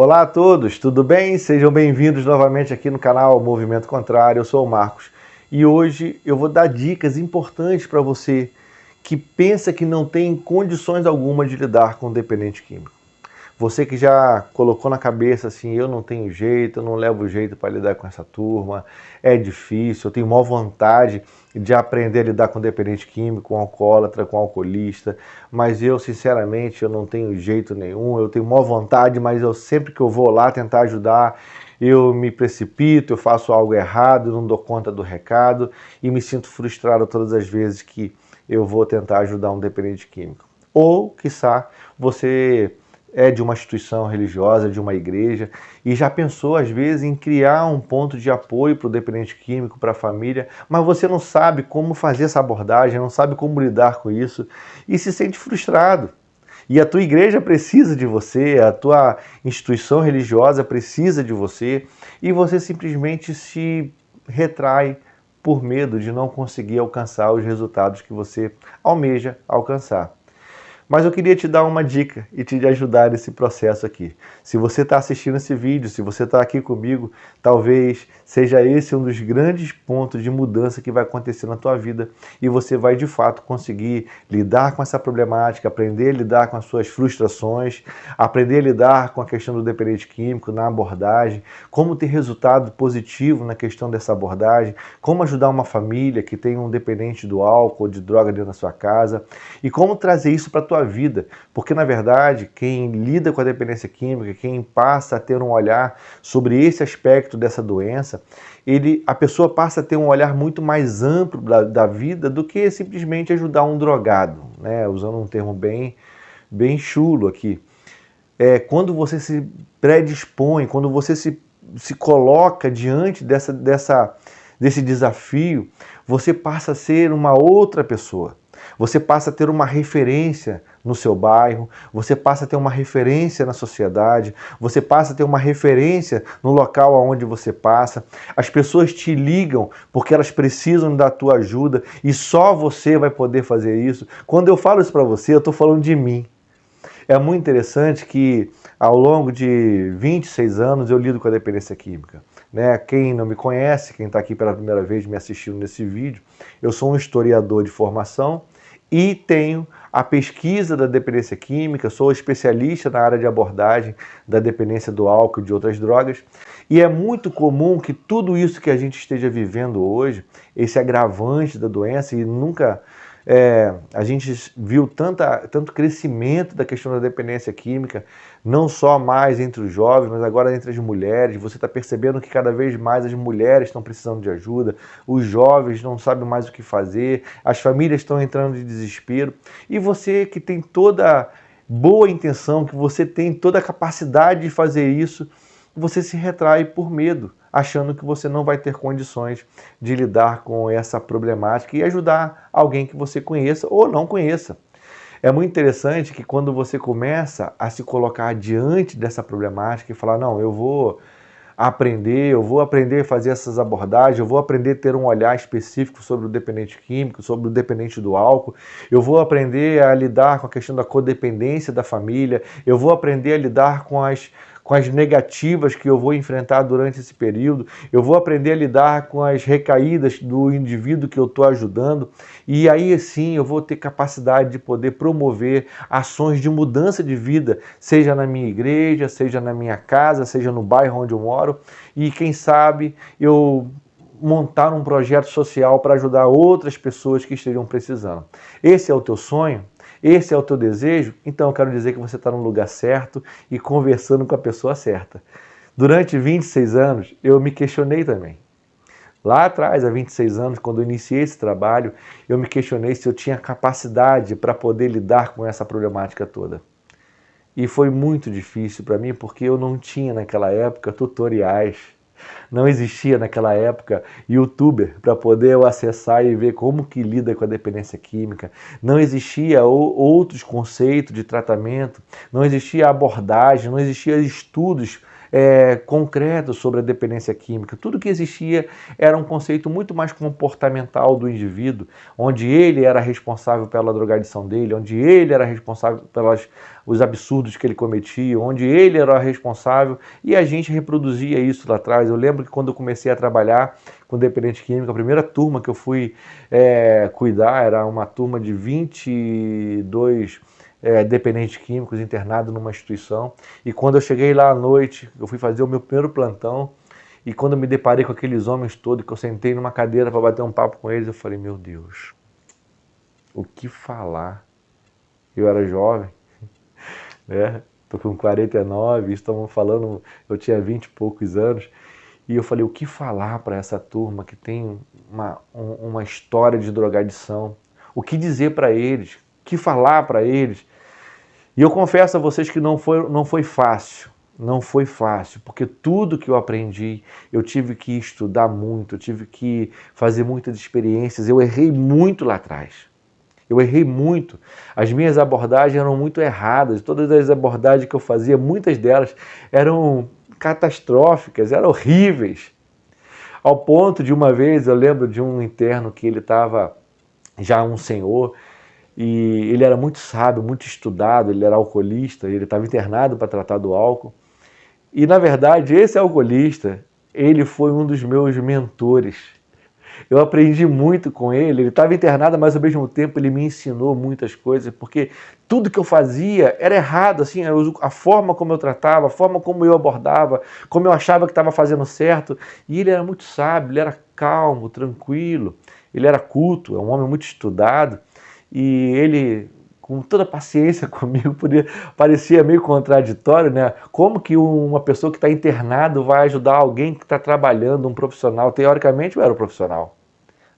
Olá a todos, tudo bem? Sejam bem-vindos novamente aqui no canal Movimento Contrário. Eu sou o Marcos e hoje eu vou dar dicas importantes para você que pensa que não tem condições alguma de lidar com dependente químico. Você que já colocou na cabeça assim, eu não tenho jeito, eu não levo jeito para lidar com essa turma, é difícil, eu tenho maior vontade de aprender a lidar com dependente químico, com alcoólatra, com alcoolista, mas eu sinceramente eu não tenho jeito nenhum, eu tenho maior vontade, mas eu sempre que eu vou lá tentar ajudar, eu me precipito, eu faço algo errado, não dou conta do recado e me sinto frustrado todas as vezes que eu vou tentar ajudar um dependente químico. Ou, quiçá, você é de uma instituição religiosa, de uma igreja, e já pensou às vezes em criar um ponto de apoio para o dependente químico, para a família, mas você não sabe como fazer essa abordagem, não sabe como lidar com isso, e se sente frustrado. E a tua igreja precisa de você, a tua instituição religiosa precisa de você, e você simplesmente se retrai por medo de não conseguir alcançar os resultados que você almeja alcançar. Mas eu queria te dar uma dica e te ajudar nesse processo aqui. Se você está assistindo esse vídeo, se você está aqui comigo, talvez seja esse um dos grandes pontos de mudança que vai acontecer na tua vida e você vai de fato conseguir lidar com essa problemática, aprender a lidar com as suas frustrações, aprender a lidar com a questão do dependente químico na abordagem, como ter resultado positivo na questão dessa abordagem, como ajudar uma família que tem um dependente do álcool ou de droga dentro da sua casa e como trazer isso para a tua vida, porque na verdade quem lida com a dependência química, quem passa a ter um olhar sobre esse aspecto dessa doença, a pessoa passa a ter um olhar muito mais amplo da vida do que simplesmente ajudar um drogado, né? Usando um termo bem chulo aqui. Quando você se predispõe, quando você se coloca diante desse desafio, você passa a ser uma outra pessoa. Você passa a ter uma referência no seu bairro, você passa a ter uma referência na sociedade, você passa a ter uma referência no local onde você passa. As pessoas te ligam porque elas precisam da tua ajuda e só você vai poder fazer isso. Quando eu falo isso para você, eu estou falando de mim. É muito interessante que ao longo de 26 anos eu lido com a dependência química. Né? Quem não me conhece, quem está aqui pela primeira vez me assistindo nesse vídeo, eu sou um historiador de formação e tenho a pesquisa da dependência química, sou especialista na área de abordagem da dependência do álcool e de outras drogas. E é muito comum que tudo isso que a gente esteja vivendo hoje, esse agravante da doença, e nunca a gente viu tanto crescimento da questão da dependência química, não só mais entre os jovens, mas agora entre as mulheres. Você está percebendo que cada vez mais as mulheres estão precisando de ajuda, os jovens não sabem mais o que fazer, as famílias estão entrando em desespero. E você que tem toda boa intenção, que você tem toda a capacidade de fazer isso, você se retrai por medo, achando que você não vai ter condições de lidar com essa problemática e ajudar alguém que você conheça ou não conheça. É muito interessante que quando você começa a se colocar diante dessa problemática e falar, não, eu vou aprender a fazer essas abordagens, eu vou aprender a ter um olhar específico sobre o dependente químico, sobre o dependente do álcool, eu vou aprender a lidar com a questão da codependência da família, eu vou aprender a lidar com as negativas que eu vou enfrentar durante esse período, eu vou aprender a lidar com as recaídas do indivíduo que eu estou ajudando, e aí sim eu vou ter capacidade de poder promover ações de mudança de vida, seja na minha igreja, seja na minha casa, seja no bairro onde eu moro, e quem sabe eu montar um projeto social para ajudar outras pessoas que estejam precisando. Esse é o teu sonho? Esse é o teu desejo? Então eu quero dizer que você está no lugar certo e conversando com a pessoa certa. Durante 26 anos, eu me questionei também. Lá atrás, há 26 anos, quando eu iniciei esse trabalho, eu me questionei se eu tinha capacidade para poder lidar com essa problemática toda. E foi muito difícil para mim, porque eu não tinha naquela época tutoriais, Não existia naquela época YouTuber para poder eu acessar e ver como que lida com a dependência química. Não existia outros conceitos de tratamento, não existia abordagem, não existia estudos concretos sobre a dependência química. Tudo que existia era um conceito muito mais comportamental do indivíduo, onde ele era responsável pela drogadição dele, onde ele era responsável pelos os absurdos que ele cometia, onde ele era responsável, e a gente reproduzia isso lá atrás. Eu lembro que quando eu comecei a trabalhar com dependente químico, a primeira turma que eu fui cuidar era uma turma de 22 dependentes químicos internados numa instituição. E quando eu cheguei lá à noite, eu fui fazer o meu primeiro plantão, e quando eu me deparei com aqueles homens todos, que eu sentei numa cadeira para bater um papo com eles, eu falei, meu Deus, o que falar? Eu era jovem, né? Estou com 49, estamos falando, eu tinha 20 e poucos anos, e eu falei, o que falar para essa turma que tem uma história de drogadição? O que dizer para eles? O que falar para eles? E eu confesso a vocês que não foi fácil, não foi fácil, porque tudo que eu aprendi, eu tive que estudar muito, eu tive que fazer muitas experiências, eu errei muito lá atrás. Eu errei muito, as minhas abordagens eram muito erradas, todas as abordagens que eu fazia, muitas delas eram catastróficas, eram horríveis. Ao ponto de uma vez, eu lembro de um interno que ele estava já um senhor, e ele era muito sábio, muito estudado, ele era alcoolista, ele estava internado para tratar do álcool. E, na verdade, esse alcoolista, ele foi um dos meus mentores. Eu aprendi muito com ele estava internado, mas ao mesmo tempo ele me ensinou muitas coisas, porque tudo que eu fazia era errado, assim, a forma como eu tratava, a forma como eu abordava, como eu achava que estava fazendo certo. E ele era muito sábio, ele era calmo, tranquilo, ele era culto, é um homem muito estudado, e ele, com toda a paciência comigo, parecia meio contraditório, né? Como que uma pessoa que está internado vai ajudar alguém que está trabalhando, um profissional? Teoricamente eu era um profissional,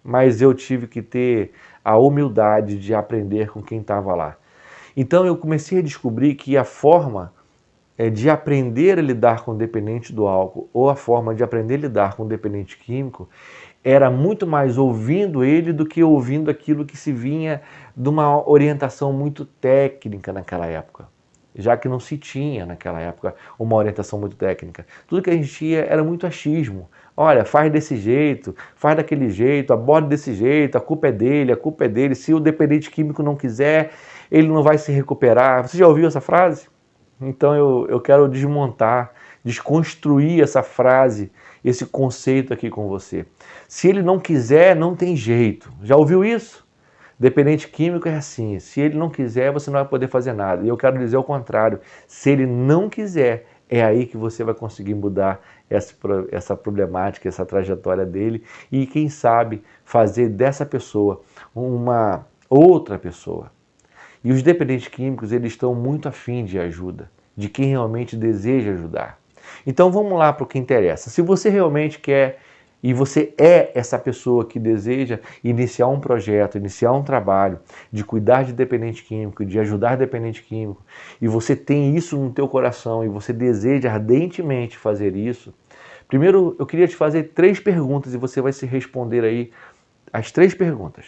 mas eu tive que ter a humildade de aprender com quem estava lá. Então eu comecei a descobrir que a forma de aprender a lidar com o dependente do álcool ou a forma de aprender a lidar com o dependente químico era muito mais ouvindo ele do que ouvindo aquilo que se vinha de uma orientação muito técnica naquela época, já que não se tinha naquela época uma orientação muito técnica. Tudo que a gente tinha era muito achismo. Olha, faz desse jeito, faz daquele jeito, aborda desse jeito, a culpa é dele, se o dependente químico não quiser, ele não vai se recuperar. Você já ouviu essa frase? Então eu quero desmontar, desconstruir essa frase, esse conceito aqui com você. Se ele não quiser, não tem jeito. Já ouviu isso? Dependente químico é assim, se ele não quiser, você não vai poder fazer nada. E eu quero dizer o contrário, se ele não quiser, é aí que você vai conseguir mudar essa problemática, essa trajetória dele e, quem sabe, fazer dessa pessoa uma outra pessoa. E os dependentes químicos, eles estão muito afim de ajuda, de quem realmente deseja ajudar. Então vamos lá para o que interessa. Se você realmente quer e você é essa pessoa que deseja iniciar um projeto, iniciar um trabalho de cuidar de dependente químico, de ajudar dependente químico, e você tem isso no teu coração e você deseja ardentemente fazer isso, primeiro eu queria te fazer 3 perguntas e você vai se responder aí as 3 perguntas.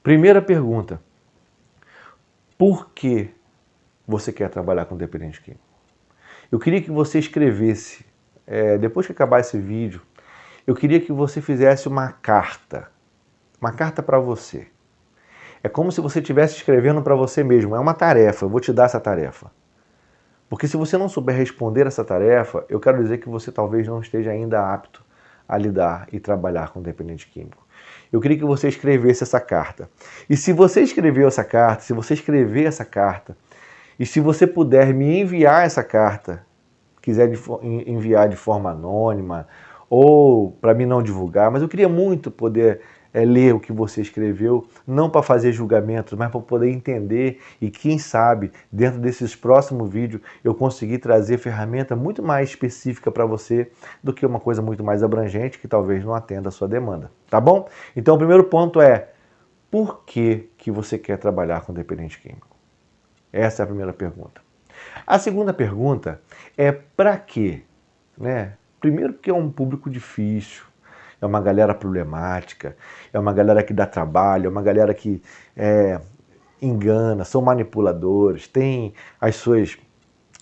Primeira pergunta: por que você quer trabalhar com dependente químico? Eu queria que você escrevesse, depois que acabar esse vídeo, eu queria que você fizesse uma carta para você. É como se você estivesse escrevendo para você mesmo, é uma tarefa, eu vou te dar essa tarefa. Porque se você não souber responder essa tarefa, eu quero dizer que você talvez não esteja ainda apto a lidar e trabalhar com dependente químico. Eu queria que você escrevesse essa carta. E se você escreveu essa carta, se você escrever essa carta, e se você puder me enviar essa carta, quiser enviar de forma anônima, ou para mim não divulgar, mas eu queria muito poder ler o que você escreveu, não para fazer julgamentos, mas para poder entender e, quem sabe, dentro desses próximos vídeos, eu conseguir trazer ferramenta muito mais específica para você do que uma coisa muito mais abrangente que talvez não atenda a sua demanda, tá bom? Então o primeiro ponto é, por que você quer trabalhar com dependente químico? Essa é a primeira pergunta. A segunda pergunta é para quê? Né? Primeiro porque é um público difícil, é uma galera problemática, é uma galera que dá trabalho, é uma galera que engana, são manipuladores, tem as suas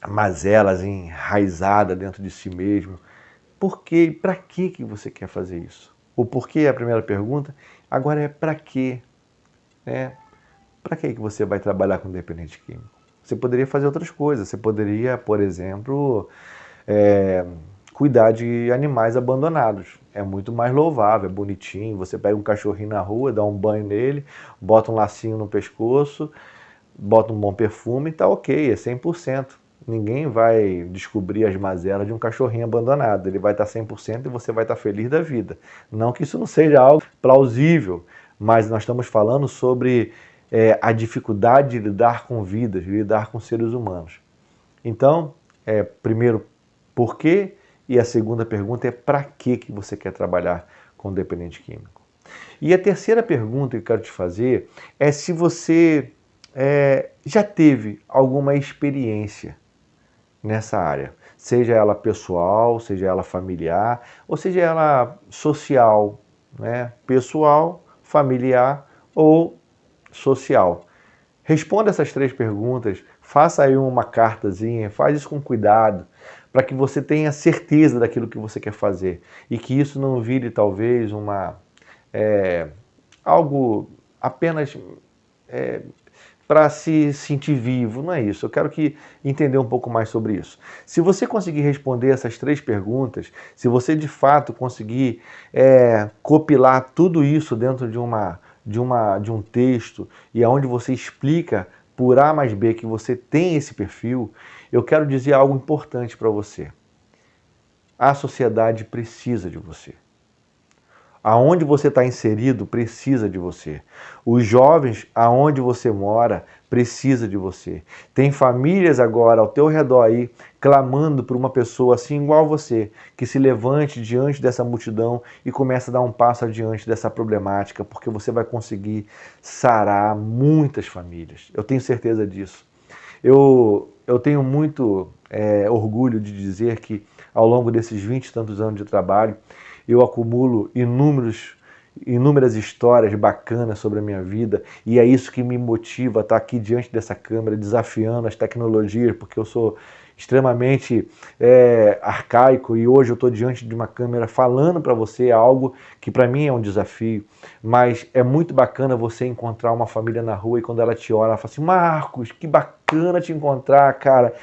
mazelas enraizadas dentro de si mesmo. Por quê? Para que você quer fazer isso? O porquê é a primeira pergunta, agora é para quê? Para que você vai trabalhar com dependente químico? Você poderia fazer outras coisas, você poderia, por exemplo, cuidar de animais abandonados. É muito mais louvável, é bonitinho. Você pega um cachorrinho na rua, dá um banho nele, bota um lacinho no pescoço, bota um bom perfume e tá ok, é 100%. Ninguém vai descobrir as mazelas de um cachorrinho abandonado. Ele vai estar 100% e você vai estar feliz da vida. Não que isso não seja algo plausível, mas nós estamos falando sobre a dificuldade de lidar com vidas, de lidar com seres humanos. Então, primeiro, por quê? E a segunda pergunta é para que você quer trabalhar com dependente químico? E a terceira pergunta que eu quero te fazer é se você já teve alguma experiência nessa área, seja ela pessoal, seja ela familiar, ou seja ela social, né? Pessoal, familiar ou social. Responda essas 3 perguntas, faça aí uma cartazinha, faz isso com cuidado, para que você tenha certeza daquilo que você quer fazer e que isso não vire talvez algo apenas para se sentir vivo, não é isso. Eu quero entender um pouco mais sobre isso. Se você conseguir responder essas 3 perguntas, se você de fato conseguir copilar tudo isso dentro de um texto e aonde você explica por A mais B que você tem esse perfil, eu quero dizer algo importante para você. A sociedade precisa de você. Aonde você está inserido precisa de você. Os jovens, aonde você mora, precisa de você. Tem famílias agora ao teu redor aí, clamando por uma pessoa assim igual a você, que se levante diante dessa multidão e comece a dar um passo adiante dessa problemática, porque você vai conseguir sarar muitas famílias. Eu tenho certeza disso. Eu tenho muito orgulho de dizer que ao longo desses 20 e tantos anos de trabalho, eu acumulo inúmeras histórias bacanas sobre a minha vida e é isso que me motiva a estar aqui diante dessa câmera, desafiando as tecnologias, porque eu sou extremamente arcaico e hoje eu estou diante de uma câmera falando para você algo que para mim é um desafio, mas é muito bacana você encontrar uma família na rua e quando ela te olha, ela fala assim: Marcos, que bacana te encontrar, cara.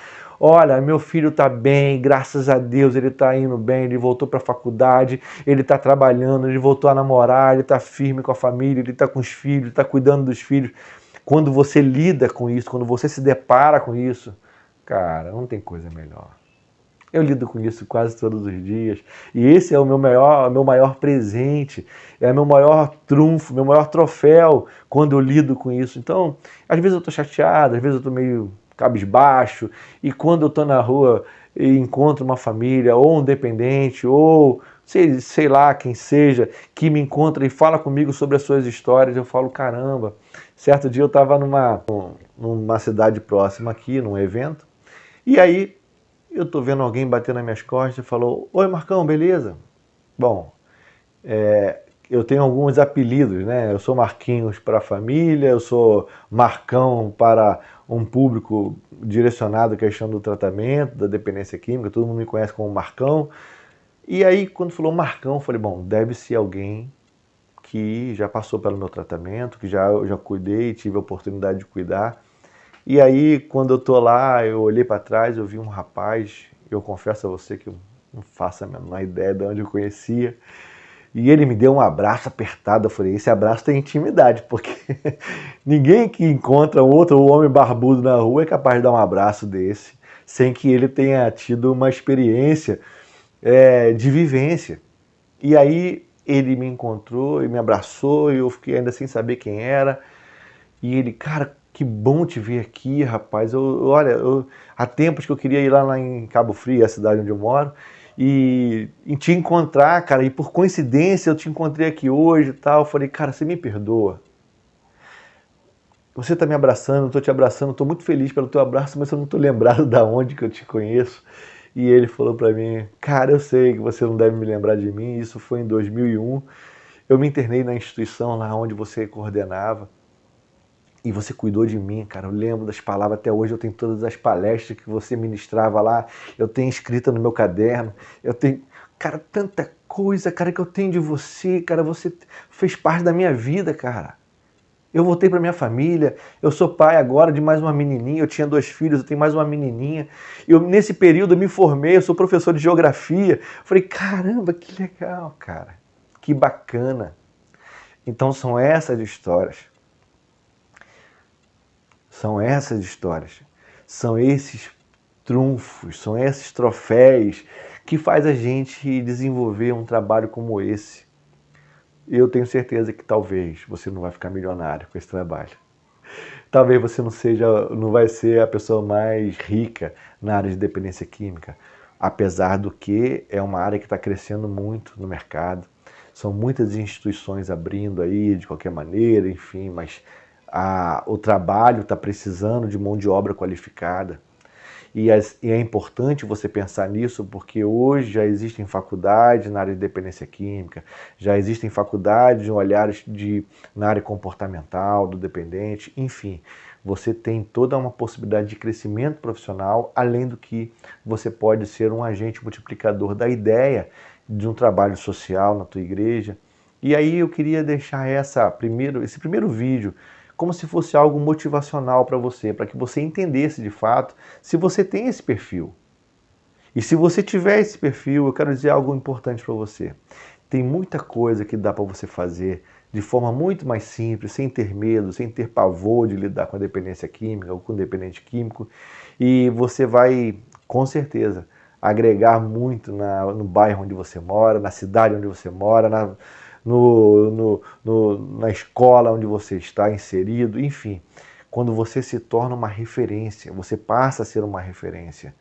Olha, meu filho tá bem, graças a Deus ele tá indo bem, ele voltou para a faculdade, ele tá trabalhando, ele voltou a namorar, ele tá firme com a família, ele tá com os filhos, ele tá cuidando dos filhos. Quando você lida com isso, quando você se depara com isso, cara, não tem coisa melhor. Eu lido com isso quase todos os dias e esse é o meu maior presente, é o meu maior trunfo, meu maior troféu quando eu lido com isso. Então, às vezes eu tô chateado, às vezes eu tô meio cabisbaixo, e quando eu estou na rua e encontro uma família, ou um dependente, ou sei lá quem seja, que me encontra e fala comigo sobre as suas histórias, eu falo, caramba. Certo dia eu estava numa cidade próxima aqui, num evento, e aí eu estou vendo alguém bater nas minhas costas e falou: oi Marcão, beleza? Bom, eu tenho alguns apelidos, né? Eu sou Marquinhos para a família, eu sou Marcão para um público direcionado à questão do tratamento, da dependência química, todo mundo me conhece como Marcão. E aí, quando falou Marcão, eu falei, bom, deve ser alguém que já passou pelo meu tratamento, que eu já cuidei, tive a oportunidade de cuidar. E aí, quando eu tô lá, eu olhei para trás, eu vi um rapaz, eu confesso a você que eu não faço a menor ideia de onde eu conhecia, e ele me deu um abraço apertado. Eu falei, esse abraço tem intimidade, porque ninguém que encontra outro homem barbudo na rua é capaz de dar um abraço desse, sem que ele tenha tido uma experiência de vivência. E aí ele me encontrou e me abraçou, e eu fiquei ainda sem saber quem era. E ele, cara, que bom te ver aqui, rapaz. Olha, há tempos que eu queria ir lá em Cabo Frio, a cidade onde eu moro, e te encontrar, cara, e por coincidência eu te encontrei aqui hoje e tal. Eu falei, cara, você me perdoa. Você tá me abraçando, eu tô te abraçando, tô muito feliz pelo teu abraço, mas eu não tô lembrado de onde que eu te conheço. E ele falou para mim, cara, eu sei que você não deve me lembrar de mim, isso foi em 2001. Eu me internei na instituição lá onde você coordenava e você cuidou de mim, cara. Eu lembro das palavras até hoje, eu tenho todas as palestras que você ministrava lá, eu tenho escrita no meu caderno, eu tenho, cara, tanta coisa, cara, que eu tenho de você, cara, você fez parte da minha vida, cara. Eu voltei para minha família, eu sou pai agora de mais uma menininha, eu tinha 2 filhos, eu tenho mais uma menininha. Nesse período eu me formei, eu sou professor de geografia. Falei, caramba, que legal, cara. Que bacana. Então são essas histórias. São essas histórias. São esses trunfos, são esses troféus que faz a gente desenvolver um trabalho como esse. Eu tenho certeza que talvez você não vai ficar milionário com esse trabalho. Talvez você não vai ser a pessoa mais rica na área de dependência química, apesar do que é uma área que está crescendo muito no mercado. São muitas instituições abrindo aí de qualquer maneira, enfim, mas o trabalho está precisando de mão de obra qualificada. E é importante você pensar nisso porque hoje já existem faculdades na área de dependência química, já existem faculdades de olhares na área comportamental do dependente, enfim. Você tem toda uma possibilidade de crescimento profissional, além do que você pode ser um agente multiplicador da ideia de um trabalho social na tua igreja. E aí eu queria deixar esse primeiro vídeo como se fosse algo motivacional para que você entendesse de fato se você tem esse perfil. E se você tiver esse perfil, eu quero dizer algo importante para você. Tem muita coisa que dá para você fazer de forma muito mais simples, sem ter medo, sem ter pavor de lidar com a dependência química ou com o dependente químico. E você vai, com certeza, agregar muito no bairro onde você mora, na cidade onde você mora, na escola onde você está inserido, enfim. Quando você se torna uma referência, você passa a ser uma referência.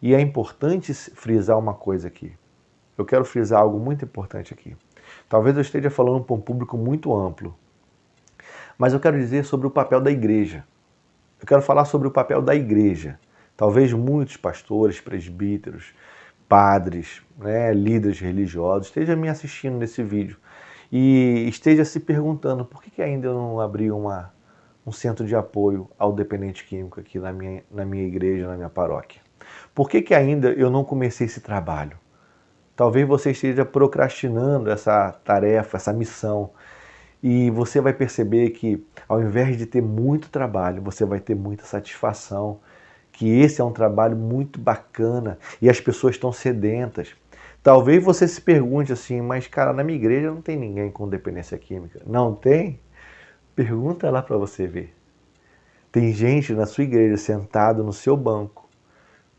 E é importante frisar uma coisa aqui. Eu quero frisar algo muito importante aqui. Talvez eu esteja falando para um público muito amplo, mas eu quero dizer sobre o papel da igreja. Eu quero falar sobre o papel da igreja. Talvez muitos pastores, presbíteros, padres, líderes religiosos estejam me assistindo nesse vídeo e esteja se perguntando por que ainda eu não abri um centro de apoio ao dependente químico aqui na minha igreja, na minha paróquia. Por que ainda eu não comecei esse trabalho? Talvez você esteja procrastinando essa tarefa, essa missão, e você vai perceber que ao invés de ter muito trabalho, você vai ter muita satisfação, que esse é um trabalho muito bacana e as pessoas estão sedentas. Talvez você se pergunte assim, mas cara, na minha igreja não tem ninguém com dependência química. Não tem? Pergunta lá para você ver. Tem gente na sua igreja sentado no seu banco,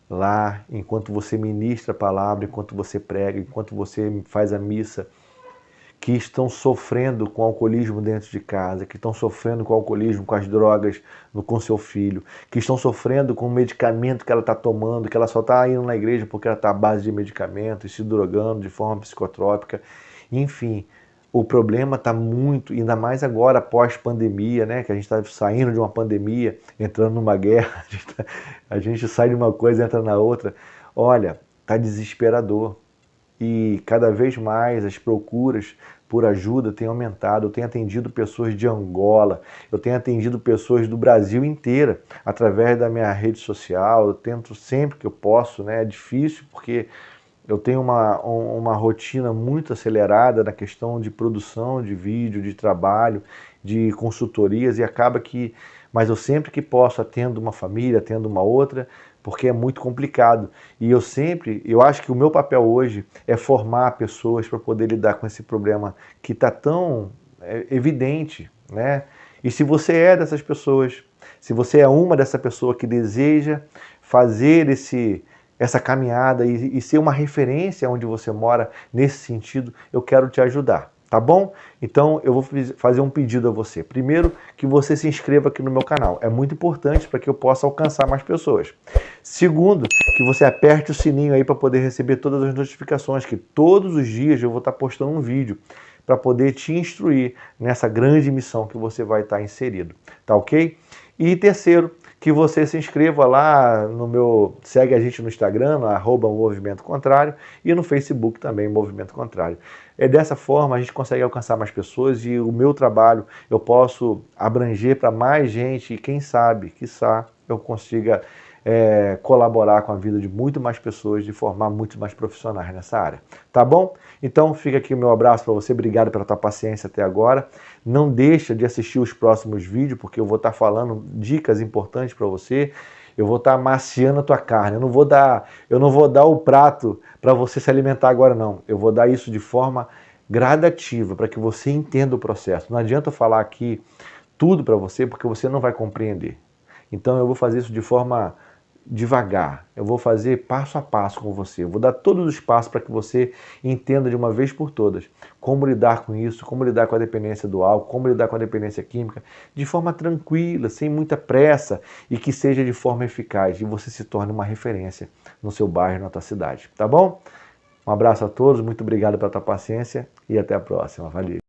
lá, enquanto você ministra a palavra, enquanto você prega, enquanto você faz a missa, que estão sofrendo com alcoolismo dentro de casa, que estão sofrendo com alcoolismo, com as drogas, com seu filho, que estão sofrendo com o medicamento que ela está tomando, que ela só está indo na igreja porque ela está à base de medicamento e se drogando de forma psicotrópica. Enfim, o problema está muito, ainda mais agora pós-pandemia, que a gente está saindo de uma pandemia, entrando numa guerra, a gente sai de uma coisa e entra na outra. Olha, está desesperador. E cada vez mais as procuras por ajuda têm aumentado. Eu tenho atendido pessoas de Angola, eu tenho atendido pessoas do Brasil inteira através da minha rede social. Eu tento sempre que eu posso, é difícil porque eu tenho uma rotina muito acelerada na questão de produção de vídeo, de trabalho, de consultorias, e acaba que, mas eu sempre que posso atendo uma família, atendo uma outra, porque é muito complicado. E eu acho que o meu papel hoje é formar pessoas para poder lidar com esse problema que está tão evidente, E se você é dessas pessoas, se você é uma dessa pessoa que deseja fazer essa caminhada e ser uma referência onde você mora nesse sentido, eu quero te ajudar. Tá bom? Então eu vou fazer um pedido a você. Primeiro, que você se inscreva aqui no meu canal. É muito importante para que eu possa alcançar mais pessoas. Segundo, que você aperte o sininho aí para poder receber todas as notificações, que todos os dias eu vou estar postando um vídeo para poder te instruir nessa grande missão que você vai estar inserido. Tá ok? E terceiro, que você se inscreva lá no meu... Segue a gente no Instagram, no @Movimento Contrário, e no Facebook também, Movimento Contrário. Dessa forma a gente consegue alcançar mais pessoas e o meu trabalho eu posso abranger para mais gente e quem sabe, quiçá, eu consiga colaborar com a vida de muito mais pessoas, de formar muitos mais profissionais nessa área. Tá bom? Então fica aqui o meu abraço para você, obrigado pela tua paciência até agora. Não deixa de assistir os próximos vídeos, porque eu vou estar falando dicas importantes para você. Eu vou estar amaciando a tua carne. Eu não vou dar o prato para você se alimentar agora, não. Eu vou dar isso de forma gradativa, para que você entenda o processo. Não adianta eu falar aqui tudo para você, porque você não vai compreender. Então eu vou fazer isso de forma devagar, eu vou fazer passo a passo com você, eu vou dar todos os passos para que você entenda de uma vez por todas como lidar com isso, como lidar com a dependência do álcool, como lidar com a dependência química, de forma tranquila, sem muita pressa e que seja de forma eficaz e você se torne uma referência no seu bairro, na tua cidade, tá bom? Um abraço a todos, muito obrigado pela tua paciência e até a próxima, valeu!